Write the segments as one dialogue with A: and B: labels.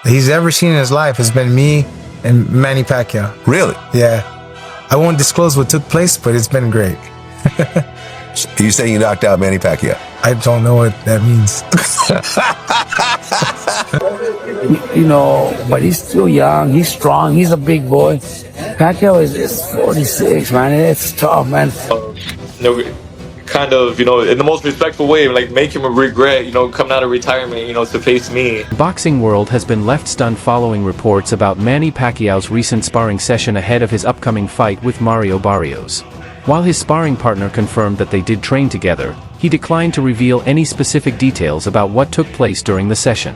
A: he's ever seen in his life has been me and Manny Pacquiao.
B: Really?
A: Yeah. I won't disclose what took place, but it's been great.
B: Are you saying you knocked out Manny Pacquiao?
A: I don't know what that means.
C: But he's still young. He's strong. He's a big boy. Pacquiao is 46, man. It's tough, man.
D: Kind of, in the most respectful way, like make him regret, coming out of retirement, to face me.
E: The boxing world has been left stunned following reports about Manny Pacquiao's recent sparring session ahead of his upcoming fight with Mario Barrios. While his sparring partner confirmed that they did train together, he declined to reveal any specific details about what took place during the session.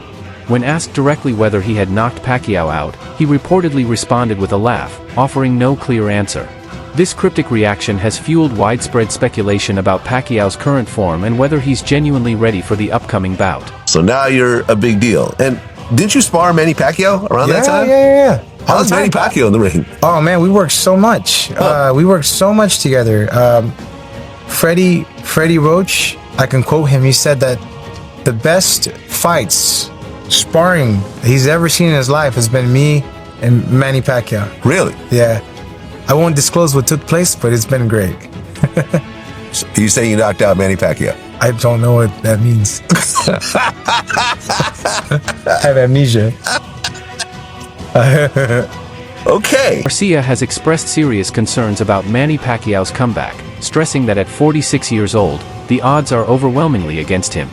E: When asked directly whether he had knocked Pacquiao out, he reportedly responded with a laugh, offering no clear answer. This cryptic reaction has fueled widespread speculation about Pacquiao's current form and whether he's genuinely ready for the upcoming bout.
B: So now you're a big deal. And didn't you spar Manny Pacquiao around that time?
A: Yeah.
B: How's Manny Pacquiao in the ring?
A: Oh man, we worked so much. We worked so much together. Freddie Roach, I can quote him. He said that the best fights, sparring he's ever seen in his life has been me and Manny Pacquiao.
B: Really?
A: Yeah. I won't disclose what took place, but it's been great.
B: Are you saying you knocked out Manny Pacquiao?
A: I don't know what that means. I have amnesia.
B: Okay.
E: Garcia has expressed serious concerns about Manny Pacquiao's comeback, stressing that at 46 years old, the odds are overwhelmingly against him.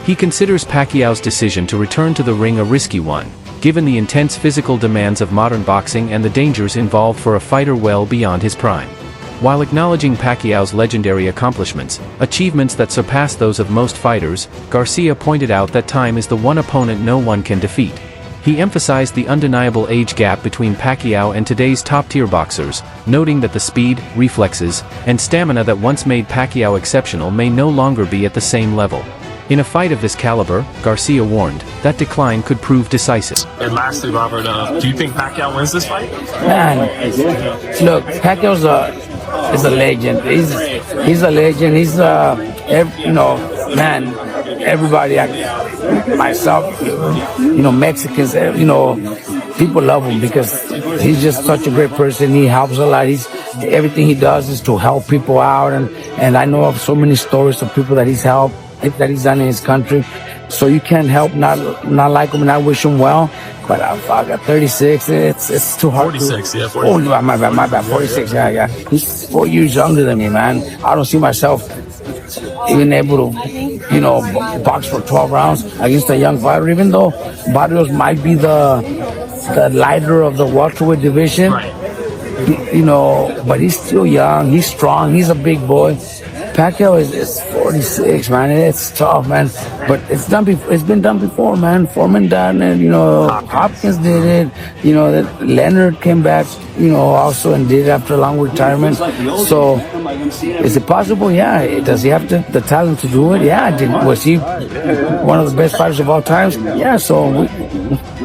E: He considers Pacquiao's decision to return to the ring a risky one, given the intense physical demands of modern boxing and the dangers involved for a fighter well beyond his prime. While acknowledging Pacquiao's legendary accomplishments, achievements that surpass those of most fighters, Garcia pointed out that time is the one opponent no one can defeat. He emphasized the undeniable age gap between Pacquiao and today's top-tier boxers, noting that the speed, reflexes, and stamina that once made Pacquiao exceptional may no longer be at the same level. In a fight of this caliber, Garcia warned, that decline could prove decisive.
F: And lastly, Robert, do you think Pacquiao wins this fight?
C: Man, look, Pacquiao's is a legend. He's a legend. He's man. Everybody, myself, Mexicans, people love him because he's just such a great person. He helps a lot. Everything he does is to help people out, and I know of so many stories of people that he's helped, that he's done in his country. So you can't help not like him, and I wish him well. But I got 36. It's too hard.
F: 46, yeah. 46.
C: Oh, my bad. 46. Yeah. He's 4 years younger than me, man. I don't see myself even able to, box for 12 rounds against a young fighter. Even though Barrios might be the lighter of the welterweight division,
F: right.
C: But he's still young. He's strong. He's a big boy. Pacquiao is 46, man. It's tough, man. But it's been done before, man. Foreman done it, Hopkins did it. That Leonard came back, also and did it after a long retirement. So is it possible? Yeah. Does he have the talent to do it? Yeah. Was he one of the best fighters of all times? Yeah. So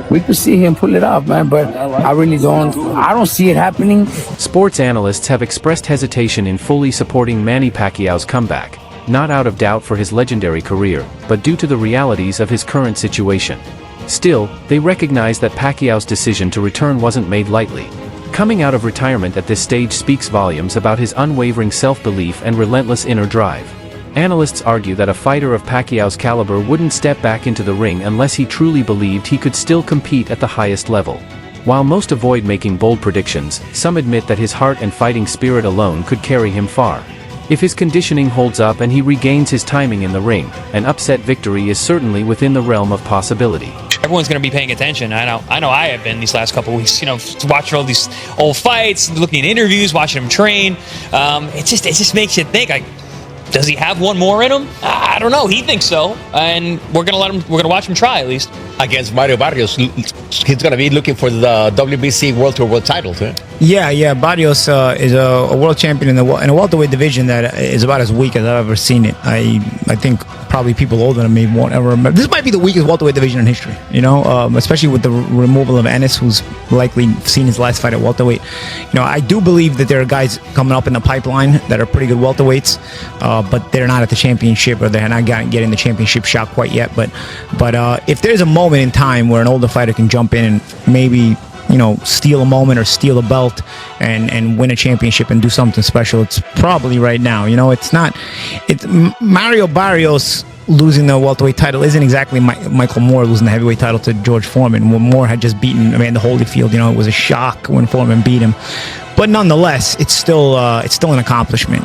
C: we could see him pull it off, man. But I don't see it happening.
E: Sports analysts have expressed hesitation in fully supporting Manny Pacquiao's comeback, not out of doubt for his legendary career, but due to the realities of his current situation. Still, they recognize that Pacquiao's decision to return wasn't made lightly. Coming out of retirement at this stage speaks volumes about his unwavering self-belief and relentless inner drive. Analysts argue that a fighter of Pacquiao's caliber wouldn't step back into the ring unless he truly believed he could still compete at the highest level. While most avoid making bold predictions, some admit that his heart and fighting spirit alone could carry him far. If his conditioning holds up and he regains his timing in the ring, an upset victory is certainly within the realm of possibility.
G: Everyone's going to be paying attention. I know I have been these last couple of weeks, watching all these old fights, looking at interviews, watching him train. It just makes you think, like, does he have one more in him? I don't know. He thinks so, and we're gonna watch him try at least.
H: Against Mario Barrios, he's gonna be looking for the WBC World Tour World title, too.
I: Yeah. Barrios is a world champion in a welterweight division that is about as weak as I've ever seen it. I think probably people older than me won't ever remember. This might be the weakest welterweight division in history, especially with the removal of Ennis, who's likely seen his last fight at welterweight. I do believe that there are guys coming up in the pipeline that are pretty good welterweights, but they're not at the championship, or they're not getting the championship shot quite yet. But if there's a moment moment in time where an older fighter can jump in and maybe, steal a moment or steal a belt and win a championship and do something special, it's probably right now. It's Mario Barrios losing the welterweight title isn't exactly Michael Moore losing the heavyweight title to George Foreman, when Moore had just beaten Amanda Holyfield. It was a shock when Foreman beat him, but nonetheless, it's still an accomplishment.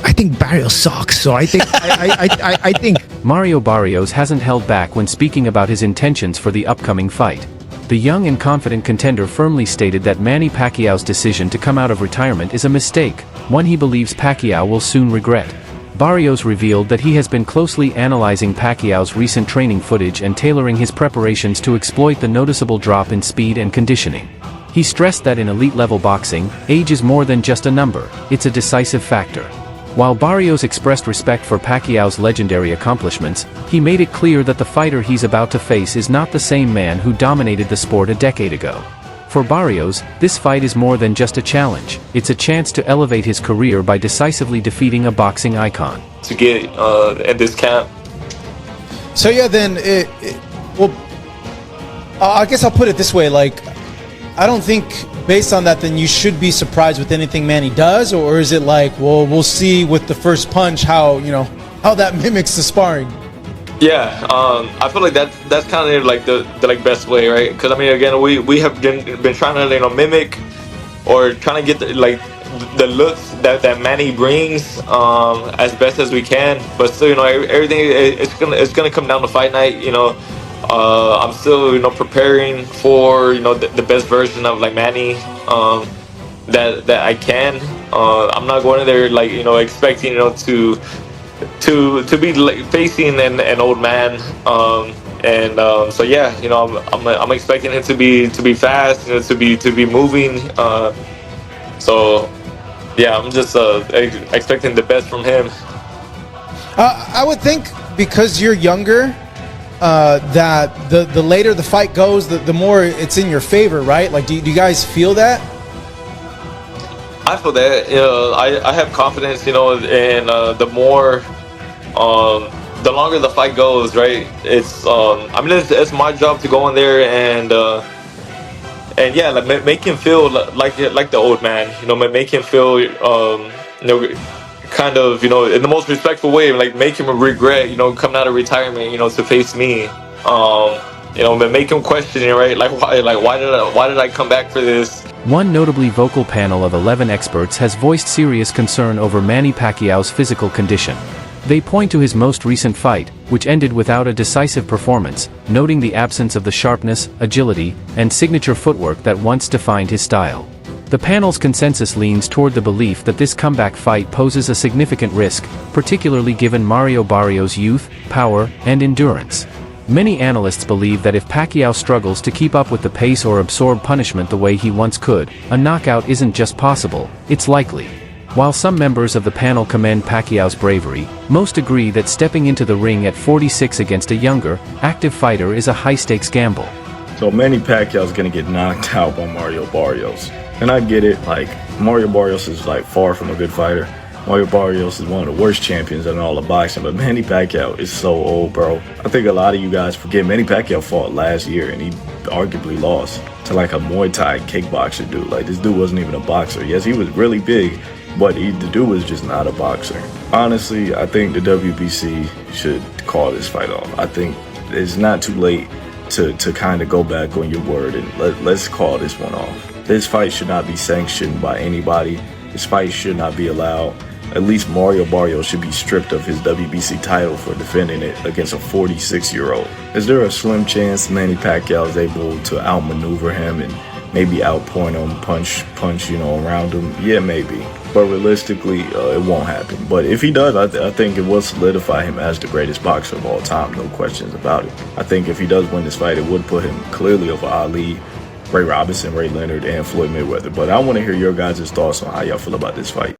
I: I think Barrios sucks. So I think
E: Mario Barrios hasn't held back when speaking about his intentions for the upcoming fight. The young and confident contender firmly stated that Manny Pacquiao's decision to come out of retirement is a mistake, one he believes Pacquiao will soon regret. Barrios revealed that he has been closely analyzing Pacquiao's recent training footage and tailoring his preparations to exploit the noticeable drop in speed and conditioning. He stressed that in elite-level boxing, age is more than just a number, it's a decisive factor. While Barrios expressed respect for Pacquiao's legendary accomplishments, he made it clear that the fighter he's about to face is not the same man who dominated the sport a decade ago. For Barrios, this fight is more than just a challenge, it's a chance to elevate his career by decisively defeating a boxing icon.
D: To get at this camp.
J: So yeah, then, I guess I'll put it this way, I don't think based on that, then you should be surprised with anything Manny does, or is it we'll see with the first punch how that mimics the sparring?
D: Yeah, I feel like that's kind of the best way, right? Because again, we have been trying to mimic or trying to get the looks that Manny brings as best as we can, but still everything it's gonna come down to fight night. I'm still preparing for the best version of Manny that I can. I'm not going in there expecting to be facing an old man, so yeah, I'm expecting him to be fast, to be moving, so yeah, I'm just expecting the best from him.
J: I would think because you're younger, that the later the fight goes, the more it's in your favor, right? Do you guys feel that?
D: I feel that. I have confidence. And the more, the longer the fight goes, right? It's my job to go in there and yeah, make him feel like the old man. Make him feel kind of in the most respectful way, make him regret coming out of retirement to face me, make him question it, right? Why did I come back for this?
E: One notably vocal panel of 11 experts has voiced serious concern over Manny Pacquiao's physical condition. They point to his most recent fight, which ended without a decisive performance, noting the absence of the sharpness, agility, and signature footwork that once defined his style. The panel's consensus leans toward the belief that this comeback fight poses a significant risk, particularly given Mario Barrios' youth, power, and endurance. Many analysts believe that if Pacquiao struggles to keep up with the pace or absorb punishment the way he once could, a knockout isn't just possible, it's likely. While some members of the panel commend Pacquiao's bravery, most agree that stepping into the ring at 46 against a younger, active fighter is a high-stakes gamble.
K: So Manny Pacquiao's gonna get knocked out by Mario Barrios. And I get it, Mario Barrios is far from a good fighter. Mario Barrios is one of the worst champions in all of boxing, but Manny Pacquiao is so old, bro. I think a lot of you guys forget Manny Pacquiao fought last year and he arguably lost to a Muay Thai kickboxer dude. This dude wasn't even a boxer. Yes, he was really big, but the dude was just not a boxer. Honestly, I think the WBC should call this fight off. I think it's not too late to kind of go back on your word and let's call this one off. This fight should not be sanctioned by anybody. This fight should not be allowed. At least Mario Barrios should be stripped of his WBC title for defending it against a 46-year-old. Is there a slim chance Manny Pacquiao is able to outmaneuver him and maybe outpoint him, punch, around him? Yeah, maybe. But realistically, it won't happen. But if he does, I think it will solidify him as the greatest boxer of all time, no questions about it. I think if he does win this fight, it would put him clearly over Ali, Ray Robinson, Ray Leonard, and Floyd Mayweather. But I want to hear your guys' thoughts on how y'all feel about this fight.